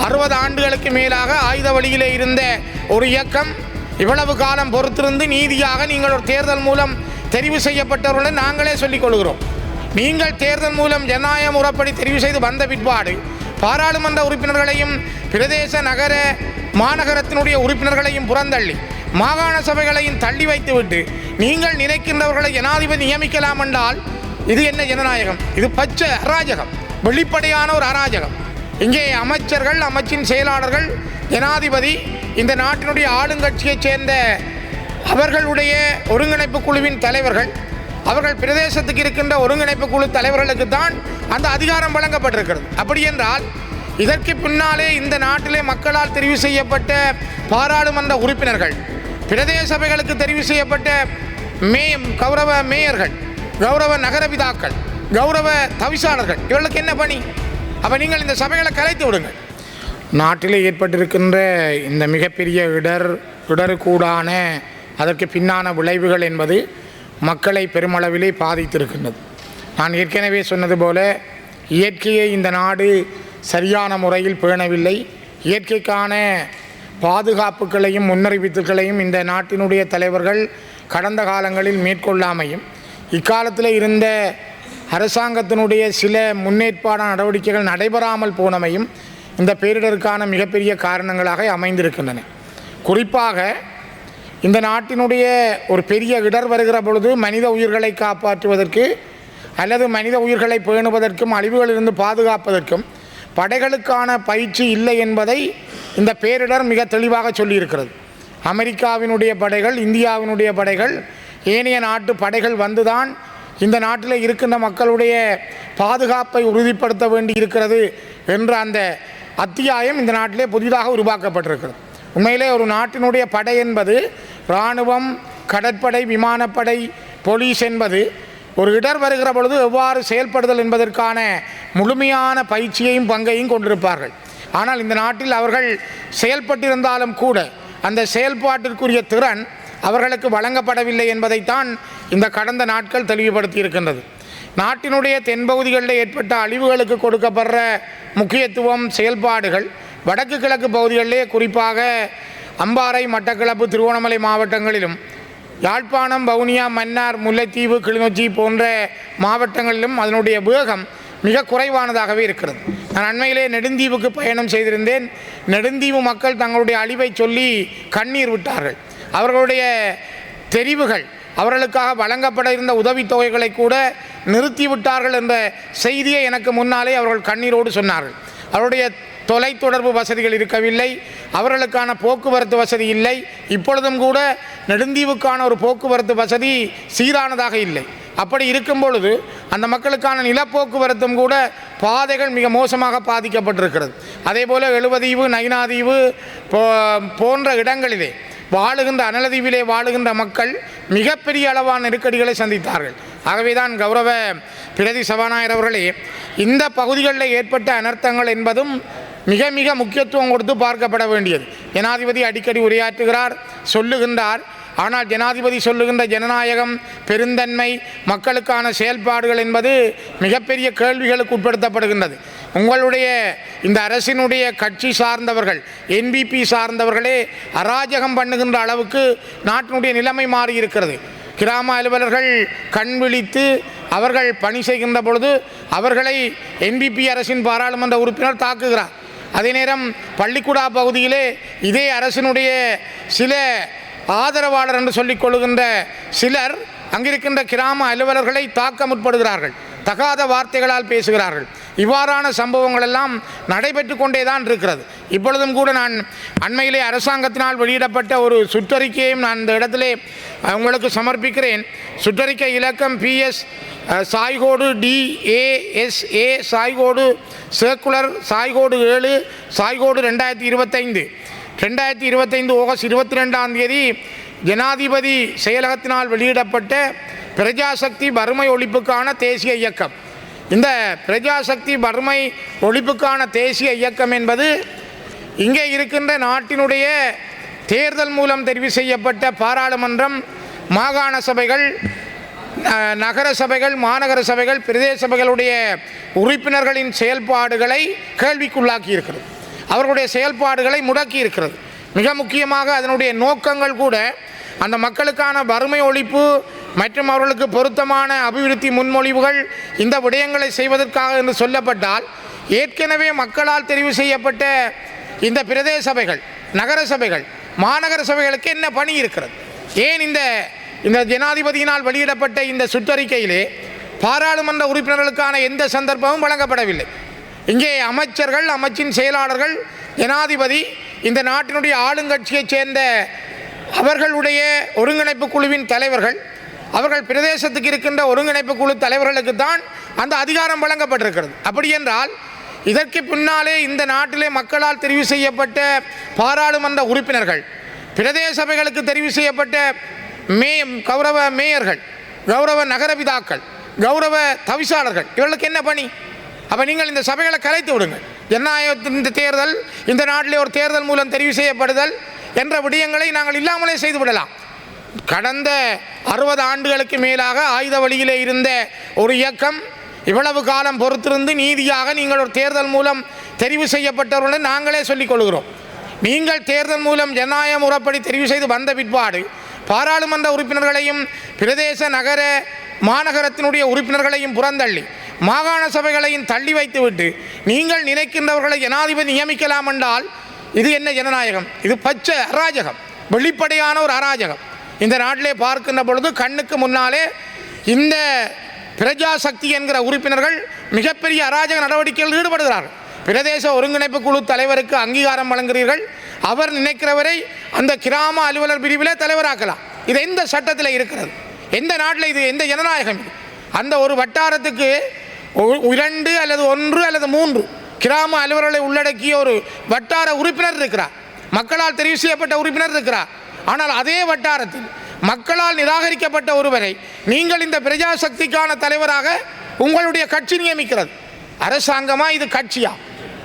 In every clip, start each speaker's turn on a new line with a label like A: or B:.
A: 60 ஆண்டுகளுக்கு மேலாக ஆயுத வழியிலே இருந்த ஒரு இயக்கம் இவ்வளவு காலம் பொறுத்திருந்து நீதியாக நீங்கள் ஒரு தேர்தல் மூலம் தெரிவு செய்யப்பட்டவர்களை நாங்களே சொல்லிக் கொள்கிறோம். நீங்கள் தேர்தல் மூலம் ஜனநாயக முறைப்படி தெரிவு செய்து வந்த பிற்பாடு பாராளுமன்ற உறுப்பினர்களையும் பிரதேச நகர மாநகரத்தினுடைய உறுப்பினர்களையும் புறந்தள்ளி மாகாண சபைகளையும் தள்ளி வைத்துவிட்டு நீங்கள் நினைக்கின்றவர்களை ஜனாதிபதி நியமிக்கலாம் என்றால் இது என்ன ஜனநாயகம்? இது பச்சை அராஜகம், வெளிப்படையான ஒரு அராஜகம். இங்கே அமைச்சர்கள், அமைச்சின் செயலாளர்கள், ஜனாதிபதி, இந்த நாட்டினுடைய ஆளுங்கட்சியைச் சேர்ந்த அவர்களுடைய ஒருங்கிணைப்பு குழுவின் தலைவர்கள், அவர்கள் பிரதேசத்துக்கு இருக்கின்ற ஒருங்கிணைப்பு குழு தலைவர்களுக்கு தான் அந்த அதிகாரம் வழங்கப்பட்டிருக்கிறது. அப்படி என்றால் இதற்கு பின்னாலே இந்த நாட்டிலே மக்களால் தெரிவு செய்யப்பட்ட பாராளுமன்ற உறுப்பினர்கள், பிரதேச சபைகளுக்கு தெரிவு செய்யப்பட்ட கௌரவ மேயர்கள், கௌரவ நகரபிதாக்கள், கௌரவ தவிசாளர்கள், இவர்களுக்கு என்ன பணி? அப்போ நீங்கள் இந்த சபைகளை கலைத்து விடுங்கள். நாட்டிலே ஏற்பட்டிருக்கின்ற இந்த மிகப்பெரிய இடருக்கூடான அதற்கு பின்னான விளைவுகள் என்பது மக்களை பெருமளவிலே பாதித்திருக்கின்றது. நான் ஏற்கனவே சொன்னது போல இயற்கையை இந்த நாடு சரியான முறையில் பேணவில்லை. இயற்கைக்கான பாதுகாப்புகளையும் முன்னறிவிப்புகளையும் இந்த நாட்டினுடைய தலைவர்கள் கடந்த காலங்களில் மேற்கொள்ளாமையும், இக்காலத்தில் இருந்த அரசாங்கத்தினுடைய சில முன்னேற்பாடான நடவடிக்கைகள் நடைபெறாமல் போனமையும் இந்த பேரிடருக்கான மிகப்பெரிய காரணங்களாக அமைந்திருக்கின்றன. குறிப்பாக இந்த நாட்டினுடைய ஒரு பெரிய இடர் வருகிற பொழுது மனித உயிர்களை காப்பாற்றுவதற்கு அல்லது மனித உயிர்களை பேணுவதற்கும் அழிவுகளிலிருந்து பாதுகாப்பதற்கும் படைகளுக்கான பயிற்சி இல்லை என்பதை இந்த பேரிடர் மிக தெளிவாக சொல்லியிருக்கிறது. அமெரிக்காவினுடைய படைகள், இந்தியாவினுடைய படைகள், ஏனைய நாட்டு படைகள் வந்துதான் இந்த நாட்டில் இருக்கின்ற மக்களுடைய பாதுகாப்பை உறுதிப்படுத்த வேண்டி இருக்கிறது என்ற அந்த அத்தியாயம் இந்த நாட்டிலே புதிதாக உருவாக்கப்பட்டிருக்கிறது. உண்மையிலே ஒரு நாட்டினுடைய படை என்பது இராணுவம், கடற்படை, விமானப்படை, போலீஸ் என்பது ஒரு இடர் வருகிற பொழுது எவ்வாறு செயல்படுதல் என்பதற்கான முழுமையான பயிற்சியையும் பங்கையும் கொண்டிருப்பார்கள். ஆனால் இந்த நாட்டில் அவர்கள் செயல்பட்டிருந்தாலும் கூட அந்த செயல்பாட்டிற்குரிய திறன் அவர்களுக்கு வழங்கப்படவில்லை என்பதைத்தான் இந்த கடந்த நாட்கள் தெளிவுபடுத்தி இருக்கின்றது. நாட்டினுடைய தென்பகுதிகளில் ஏற்பட்ட அழிவுகளுக்கு கொடுக்கப்படுற முக்கியத்துவம், செயல்பாடுகள் வடக்கு கிழக்கு பகுதிகளிலே, குறிப்பாக அம்பாறை, மட்டக்களப்பு, திருகோணமலை மாவட்டங்களிலும், யாழ்ப்பாணம், வவுனியா, மன்னார், முல்லைத்தீவு, கிளிநொச்சி போன்ற மாவட்டங்களிலும் அதனுடைய வேகம் மிக குறைவானதாகவே இருக்கிறது. நான் அண்மையிலே நெடுந்தீவுக்கு பயணம் செய்திருந்தேன். நெடுந்தீவு மக்கள் தங்களுடைய அழிவை சொல்லி கண்ணீர் விட்டார்கள். அவர்களுடைய தெரிவுகள், அவர்களுக்காக வழங்கப்பட இருந்த உதவித்தொகைகளை கூட நிறுத்திவிட்டார்கள் என்ற செய்தியை எனக்கு முன்னாலே அவர்கள் கண்ணீரோடு சொன்னார்கள். அவருடைய தொலைத்தொடர்பு வசதிகள் இருக்கவில்லை, அவர்களுக்கான போக்குவரத்து வசதி இல்லை. இப்பொழுதும் கூட நெடுந்தீவுக்கான ஒரு போக்குவரத்து வசதி சீரானதாக இல்லை. அப்படி இருக்கும் பொழுது அந்த மக்களுக்கான நிலப்போக்குவரத்தும் கூட பாதைகள் மிக மோசமாக பாதிக்கப்பட்டிருக்கிறது. அதே போல் எழுவதீவு, நயினாதீவு போன்ற இடங்களிலே வாழுகின்ற, அனலதீவிலே வாழுகின்ற மக்கள் மிகப்பெரிய அளவான நெருக்கடிகளை சந்தித்தார்கள். ஆகவேதான் கௌரவ பிரதி சபாநாயகர் அவர்களே, இந்த பகுதிகளில் ஏற்பட்ட அனர்த்தங்கள் என்பதும் மிக மிக முக்கியத்துவம் கொடுத்து பார்க்கப்பட வேண்டியது. ஜனாதிபதி அடிக்கடி உரையாற்றுகிறார், சொல்லுகின்றார். ஆனால் ஜனாதிபதி சொல்லுகின்ற ஜனநாயகம், பெருந்தன்மை, மக்களுக்கான செயல்பாடுகள் என்பது மிகப்பெரிய கேள்விகளுக்கு உட்படுத்தப்படுகின்றது. உங்களுடைய இந்த அரசினுடைய கட்சி சார்ந்தவர்கள், என்பிபி சார்ந்தவர்களே அராஜகம் பண்ணுகின்ற அளவுக்கு நாட்டினுடைய நிலைமை மாறியிருக்கிறது. கிராம அலுவலர்கள் கண் விழித்து அவர்கள் பணி செய்கின்ற பொழுது அவர்களை என்பிபி அரசின் பாராளுமன்ற உறுப்பினர் தாக்குகிறார். அதே நேரம் பள்ளிக்கூடா பகுதியிலே இதே அரசினுடைய சில ஆதரவாளர் என்று சொல்லிக் கொள்கின்ற சிலர் அங்கிருக்கின்ற கிராம அலுவலர்களை தாக்க முற்படுகிறார்கள், தகாத வார்த்தைகளால் பேசுகிறார்கள். இவ்வாறான சம்பவங்கள் எல்லாம் நடைபெற்று கொண்டே தான் இருக்கிறது. இப்பொழுதும் கூட நான் அண்மையிலே அரசாங்கத்தினால் வெளியிடப்பட்ட ஒரு சுற்றறிக்கையையும் நான் இந்த இடத்திலே உங்களுக்கு சமர்ப்பிக்கிறேன். சுற்றறிக்கை இலக்கம் PS சாய்கோடு DASA சாய்கோடு சர்க்குலர் சாய்கோடு 7 சாய்கோடு 2025 ஆகஸ்ட் 22 ஜனாதிபதி செயலகத்தினால் வெளியிடப்பட்ட பிரஜாசக்தி வறுமை ஒழிப்புக்கான தேசிய இயக்கம். இந்த பிரஜாசக்தி வறுமை ஒழிப்புக்கான தேசிய இயக்கம் என்பது இங்கே இருக்கின்ற நாட்டினுடைய தேர்தல் மூலம் தெரிவு செய்யப்பட்ட பாராளுமன்றம், மாகாண சபைகள், நகர சபைகள், மாநகர சபைகள், பிரதேச சபைகளுடைய உறுப்பினர்களின் செயல்பாடுகளை கேள்விக்குள்ளாக்கி இருக்கிறது. அவர்களுடைய செயல்பாடுகளை முடக்கி இருக்கிறது. மிக முக்கியமாக அதனுடைய நோக்கங்கள் கூட அந்த மக்களுக்கான வறுமை ஒழிப்பு மற்றும் அவர்களுக்கு பொருத்தமான அபிவிருத்தி முன்மொழிவுகள் இந்த விடயங்களை செய்வதற்காக என்று சொல்லப்பட்டால், ஏற்கனவே மக்களால் தெரிவு செய்யப்பட்ட இந்த பிரதேச சபைகள், நகர சபைகள், மாநகர சபைகளுக்கு என்ன பணி இருக்கிறது? ஏன் இந்த ஜனாதிபதியினால் வெளியிடப்பட்ட இந்த சுற்றறிக்கையிலே பாராளுமன்ற உறுப்பினர்களுக்கான எந்த சந்தர்ப்பமும் வழங்கப்படவில்லை? இங்கே அமைச்சர்கள், அமைச்சின் செயலாளர்கள், ஜனாதிபதி, இந்த நாட்டினுடைய ஆளுங்கட்சியைச் சேர்ந்த அவர்களுடைய ஒருங்கிணைப்பு குழுவின் தலைவர்கள், அவர்கள் பிரதேசத்துக்கு இருக்கின்ற ஒருங்கிணைப்பு குழு தலைவர்களுக்கு தான் அந்த அதிகாரம் வழங்கப்பட்டிருக்கிறது. அப்படி என்றால் இதற்கு பின்னாலே இந்த நாட்டிலே மக்களால் தெரிவு செய்யப்பட்ட பாராளுமன்ற உறுப்பினர்கள், பிரதேச சபைகளுக்கு தெரிவு செய்யப்பட்ட கௌரவ மேயர்கள், கௌரவ நகரபிதாக்கள், கௌரவ தவிசாளர்கள், இவர்களுக்கு என்ன பணி? அப்போ நீங்கள் இந்த சபைகளை கலைத்து விடுங்கள். ஜனநாயகத்தின் தேர்தல், இந்த நாட்டிலே ஒரு தேர்தல் மூலம் தெரிவு செய்யப்படுதல் என்ற விடயங்களை நாங்கள் இல்லாமலே செய்து விடலாம். கடந்த 60 ஆண்டுகளுக்கு மேலாக ஆயுத வழியிலே இருந்த ஒரு இயக்கம் இவ்வளவு காலம் பொறுத்திருந்து நீதியாக நீங்கள் ஒரு தேர்தல் மூலம் தெரிவு செய்யப்பட்டவர்களுடன் நாங்களே சொல்லிக் கொள்கிறோம். நீங்கள் தேர்தல் மூலம் ஜனநாயக முறைப்படி தெரிவு செய்து வந்த பிற்பாடு பாராளுமன்ற உறுப்பினர்களையும் பிரதேச நகர மாநகரத்தினுடைய உறுப்பினர்களையும் புறந்தள்ளி மாகாண சபைகளையும் தள்ளி வைத்துவிட்டு நீங்கள் நினைக்கின்றவர்களை ஜனாதிபதி நியமிக்கலாம் என்றால் இது என்ன ஜனநாயகம்? இது பச்சை அராஜகம், வெளிப்படையான ஒரு அராஜகம். இந்த நாட்டிலே பார்க்கின்ற பொழுது கண்ணுக்கு முன்னாலே இந்த பிரஜா சக்தி என்கிற உறுப்பினர்கள் மிகப்பெரிய அராஜக நடவடிக்கைகளில் ஈடுபடுகிறார்கள். பிரதேச ஒருங்கிணைப்பு குழு தலைவருக்கு அங்கீகாரம் வழங்குகிறீர்கள், அவர் நினைக்கிறவரை அந்த கிராம அலுவலர் பிரிவிலே தலைவராக்கலாம். இது எந்த சட்டத்தில் இருக்கிறது? எந்த நாட்டில் இது? எந்த ஜனநாயகம் இது? அந்த ஒரு வட்டாரத்துக்கு 2 அல்லது 1 அல்லது 3 கிராம அலுவலர்களை உள்ளடக்கிய ஒரு வட்டார உறுப்பினர் இருக்கிறார், மக்களால் தெரிவு செய்யப்பட்ட உறுப்பினர் இருக்கிறார். ஆனால் அதே வட்டாரத்தில் மக்களால் நிராகரிக்கப்பட்ட ஒருவரை நீங்கள் இந்த பிரஜா சக்திக்கான தலைவராக உங்களுடைய கட்சி நியமிக்கிறது. அரசாங்கமா இது கட்சியா?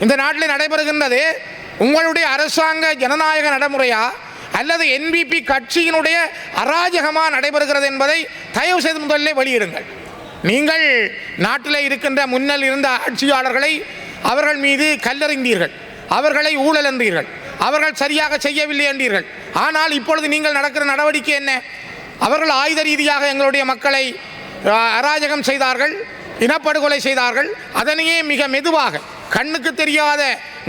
A: இந்த நாட்டில் நடைபெறுகின்றது உங்களுடைய அரசாங்க ஜனநாயக நடைமுறையா அல்லது என்பிபி கட்சியினுடைய அராஜகமாக நடைபெறுகிறது என்பதை தயவு செய்து முதலில் வெளியிடுங்கள். நீங்கள் நாட்டில் இருக்கின்ற முன்னல் இருந்த ஆட்சியாளர்களை அவர்கள் மீது கல்லெறிந்தீர்கள், அவர்களை ஊழல் என்றீர்கள், அவர்கள் சரியாக செய்யவில்லை என்றீர்கள். ஆனால் இப்பொழுது நீங்கள் நடக்கிற நடவடிக்கை என்ன? அவர்கள் ஆயுத ரீதியாக எங்களுடைய மக்களை அராஜகம் செய்தார்கள், இனப்படுகொலை செய்தார்கள். அதனையே மிக மெதுவாக கண்ணுக்கு தெரியாத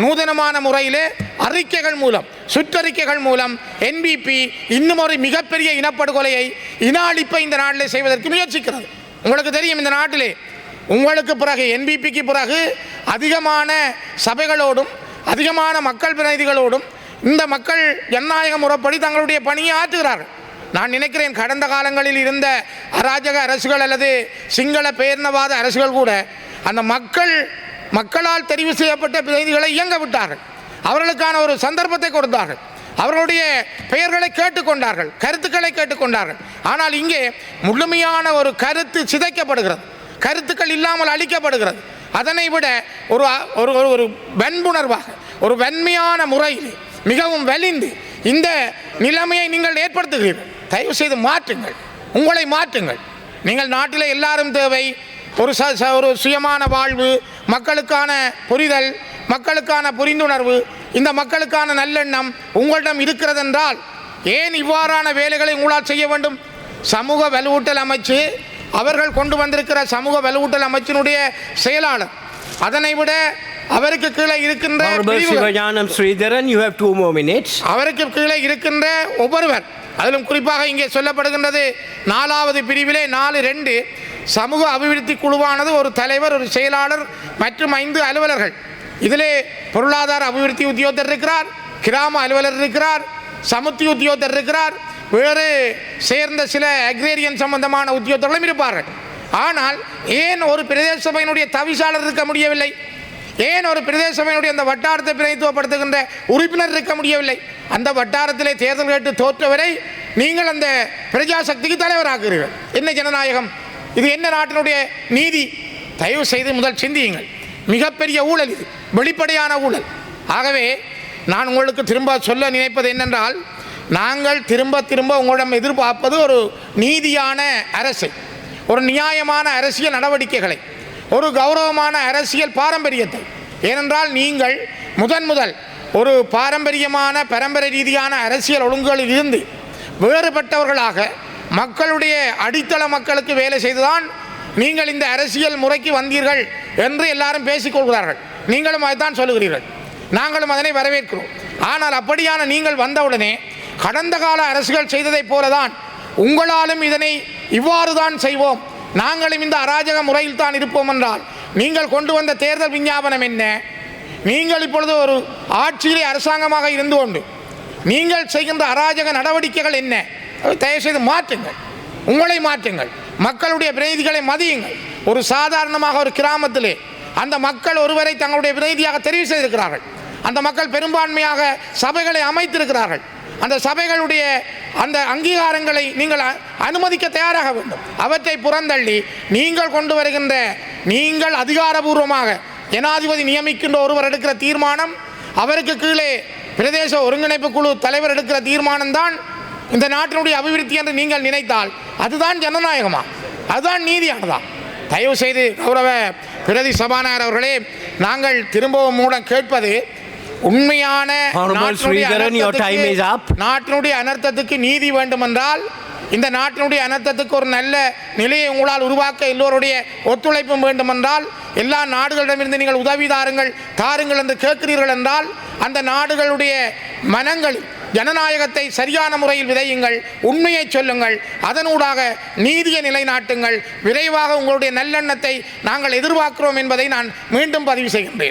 A: நூதனமான முறையிலே அறிக்கைகள் மூலம், சுற்றறிக்கைகள் மூலம் என்பிபி இன்னும் ஒரு மிகப்பெரிய இனப்படுகொலையை, இன அழிப்பை இந்த நாட்டிலே செய்வதற்கு முயற்சிக்கிறது. உங்களுக்கு தெரியும், இந்த நாட்டிலே உங்களுக்கு பிறகு என்பிபிக்கு பிறகு அதிகமான சபைகளோடும் அதிகமான மக்கள் பிரதிநிதிகளோடும் இந்த மக்கள் ஜனநாயக முறைப்படி தங்களுடைய பணியை ஆற்றுகிறார்கள். நான் நினைக்கிறேன் கடந்த காலங்களில் இருந்த அராஜக அரசுகள் அல்லது சிங்கள பேரினவாத அரசுகள் கூட அந்த மக்களால் தெரிவு செய்யப்பட்ட பிரதிநிதிகளை இயங்க விட்டார்கள், அவர்களுக்கான ஒரு சந்தர்ப்பத்தை கொடுத்தார்கள், அவர்களுடைய பெயர்களை கேட்டுக்கொண்டார்கள், கருத்துக்களை கேட்டுக்கொண்டார்கள். ஆனால் இங்கே முழுமையான ஒரு கருத்து சிதைக்கப்படுகிறது, கருத்துக்கள் இல்லாமல் அளிக்கப்படுகிறது. அதனை விட ஒரு ஒரு வன்புணர்வாக, ஒரு வன்மையான முறையில் மிகவும் வலிந்து இந்த நிலைமையை நீங்கள் ஏற்படுத்துகிறீர்கள். தயவு செய்து மாற்றுங்கள், உங்களை மாற்றுங்கள். நீங்கள் நாட்டில் எல்லாரும் தேவை, ஒரு சுயமான வாழ்வு, மக்களுக்கான புரிதல், மக்களுக்கான புரிந்துணர்வு, இந்த மக்களுக்கான நல்லெண்ணம் உங்களிடம் இருக்கிறதென்றால் ஏன் இவ்வாறான வேலைகளை உங்களால் செய்ய வேண்டும்? சமூக வலுவூட்டல் அமைச்சு, அவர்கள் கொண்டு வந்திருக்கிற சமூக வலுவூட்டல் அமைச்சினுடைய செயலாளர், அதனை விட அவருக்கு கீழே இருக்கின்ற அவருக்கு கீழே இருக்கின்ற ஒவ்வொருவர், அதிலும் குறிப்பாக இங்கே சொல்லப்படுகின்றது 4வது பிரிவிலே 4.2 சமூக அபிவிருத்தி குழுவானது ஒரு தலைவர், ஒரு செயலாளர் மற்றும் 5 அலுவலர்கள். இதிலே பொருளாதார அபிவிருத்தி உத்தியோகத்தர் இருக்கிறார், கிராம அலுவலர் இருக்கிறார், சமுத்தி உத்தியோகத்தர் இருக்கிறார், வேறு சேர்ந்த சில அக்ரேரியன் சம்பந்தமான உத்தியோகத்தர்களும் இருப்பார்கள். ஆனால் ஏன் ஒரு பிரதேச சபையினுடைய தவிசாளர் இருக்க முடியவில்லை? ஏன் ஒரு பிரதேச சபையினுடைய அந்த வட்டாரத்தை பிரதிநிதித்துவப்படுத்துகின்ற உறுப்பினர் இருக்க முடியவில்லை? அந்த வட்டாரத்திலே தேர்தல் கேட்டு தோற்றவரை நீங்கள் அந்த பிரஜா சக்திக்கு தலைவராக்குகிறீர்கள். என்ன ஜனநாயகம் இது? என்ன நாட்டினுடைய நீதி? தயவு செய்து முதல் சிந்தியுங்கள். மிகப்பெரிய ஊழல் இது, வெளிப்படையான ஊழல். ஆகவே நான் உங்களுக்கு திரும்ப சொல்ல நினைப்பது என்னென்றால், நாங்கள் திரும்ப உங்களிடம் எதிர்பார்ப்பது ஒரு நீதியான அரசை, ஒரு நியாயமான அரசியல் நடவடிக்கைகளை, ஒரு கௌரவமான அரசியல் பாரம்பரியத்தை. ஏனென்றால் நீங்கள் முதல் ஒரு பாரம்பரியமான பரம்பரை ரீதியான அரசியல் ஒழுங்குகளில் இருந்து வேறுபட்டவர்களாக மக்களுடைய அடித்தள மக்களுக்கு வேலை செய்துதான் நீங்கள் இந்த அரசியல் முறைக்கு வந்தீர்கள் என்று எல்லாரும் பேசிக்கொள்கிறார்கள். நீங்களும் அதைத்தான் சொல்லுகிறீர்கள், நாங்களும் அதனை வரவேற்கிறோம். ஆனால் அப்படியான நீங்கள் வந்தவுடனே கடந்த கால அரசுகள் செய்ததைப் போலதான் உங்களாலும் இதனை இவ்வாறு தான் செய்வோம், நாங்களும் இந்த அராஜக முறையில் தான் இருப்போம் என்றால் நீங்கள் கொண்டு வந்த தேர்தல் விஞ்ஞாபனம் என்ன? நீங்கள் இப்பொழுது ஒரு ஆட்சியிலே அரசாங்கமாக இருந்து கொண்டு நீங்கள் செய்கின்ற அராஜக நடவடிக்கைகள் என்ன? தயவுசெய்து மாற்றுங்கள், உங்களை மாற்றுங்கள், மக்களுடைய பிரதிநிதிகளை மதியுங்கள். ஒரு சாதாரணமாக ஒரு கிராமத்திலே அந்த மக்கள் ஒருவரை தங்களுடைய பிரதிநிதியாக தெரிவு செய்திருக்கிறார்கள். அந்த மக்கள் பெரும்பான்மையாக சபைகளை அமைத்திருக்கிறார்கள். அந்த சபைகளுடைய அந்த அங்கீகாரங்களை நீங்கள் அனுமதிக்க தயாராக வேண்டும். அவற்றை புறந்தள்ளி நீங்கள் கொண்டு வருகின்ற, நீங்கள் அதிகாரபூர்வமாக ஜனாதிபதி நியமிக்கின்ற ஒருவர் எடுக்கிற தீர்மானம், அவருக்கு கீழே பிரதேச ஒருங்கிணைப்பு குழு தலைவர் எடுக்கிற தீர்மானம் தான் இந்த நாட்டினுடைய அபிவிருத்தி என்று நீங்கள் நினைத்தால் அதுதான் ஜனநாயகமா? அதுதான் நீதியானதா? தயவு செய்து கௌரவ பிரதி சபாநாயகர் அவர்களே, நாங்கள் திரும்பவும் மூலம் கேட்பது, உண்மையான நாட்டினுடைய அனர்த்தத்துக்கு நீதி வேண்டுமென்றால், இந்த நாட்டினுடைய அனர்த்தத்துக்கு ஒரு நல்ல நிலையை உங்களால் உருவாக்க எல்லோருடைய ஒத்துழைப்பும் வேண்டுமென்றால், எல்லா நாடுகளிடமிருந்து நீங்கள் உதவி தாருங்கள் என்று கேட்கிறீர்கள் என்றால், அந்த நாடுகளுடைய மனங்கள் ஜனநாயகத்தை சரியான முறையில் விதையுங்கள், உண்மையை சொல்லுங்கள், அதனூடாக நீதியை நிலைநாட்டுங்கள். விரைவாக உங்களுடைய நல்லெண்ணத்தை நாங்கள் எதிர்பார்க்கிறோம் என்பதை நான் மீண்டும் பதிவு செய்கின்றேன்.